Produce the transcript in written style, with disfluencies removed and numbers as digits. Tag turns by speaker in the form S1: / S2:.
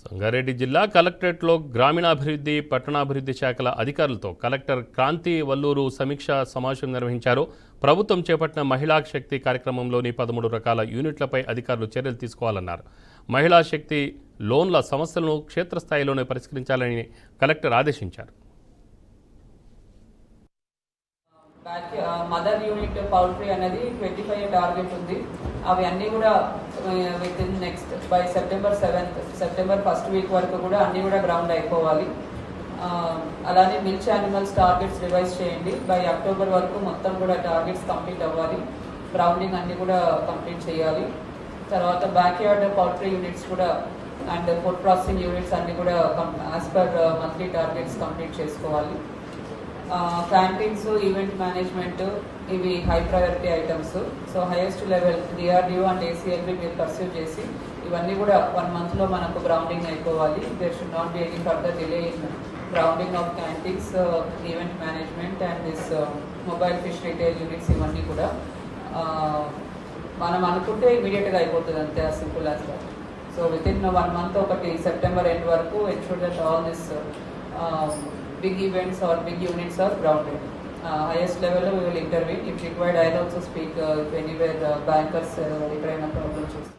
S1: సంగారెడ్డి జిల్లా కలెక్టరేట్లో గ్రామీణాభివృద్ధి పట్టణాభివృద్ధి శాఖల అధికారులతో కలెక్టర్ క్రాంతి వల్లూరు సమీక్షా సమావేశం నిర్వహించారు. ప్రభుత్వం చేపట్టిన మహిళా శక్తి కార్యక్రమంలోని 13 రకాల యూనిట్లపై అధికారులు చర్యలు తీసుకోవాలన్నారు. మహిళా శక్తి లోన్ల సమస్యలను క్షేత్రస్థాయిలోనే పరిష్కరించాలని కలెక్టర్ ఆదేశించారు.
S2: మదర్ యూనిట్ పౌల్ట్రీ అనేది 25 టార్గెట్ ఉంది. అవి అన్నీ కూడా with in next by September 7th September first week వరకు కూడా అన్నీ కూడా గ్రౌండ్ అయిపోవాలి. అలానే మిల్చ్ యానిమల్స్ టార్గెట్స్ రివైజ్ చేయండి. బై అక్టోబర్ వరకు మొత్తం కూడా టార్గెట్స్ కంప్లీట్ అవ్వాలి. గ్రౌండింగ్ అన్నీ కూడా కంప్లీట్ చేయాలి. తర్వాత బ్యాక్ యార్డ్ పౌల్ట్రీ యూనిట్స్ కూడా అండ్ ఫుడ్ ప్రాసెసింగ్ యూనిట్స్ అన్నీ కూడా as per monthly targets complete చేసుకోవాలి. క్యాంటీన్స్, ఈవెంట్ మేనేజ్మెంట్ ఇవి high priority items. So highest level DRDO and ACLB మీరు పర్సీవ్ చేసి ఇవన్నీ కూడా 1 monthలో మనకు గ్రౌండింగ్ అయిపోవాలి. There should not be any further delay in grounding of canteens, event management and this mobile fish retail units ఇవన్నీ కూడా మనం అనుకుంటే ఇమీడియట్గా అయిపోతుంది, అంతే simple as that. So with in 1 month ఒకటి సెప్టెంబర్ ఎండ్ వరకు ensure that all this big events or big units are grounded. Highest level we will intervene. If required, I will also speak if anywhere bankers if any problem.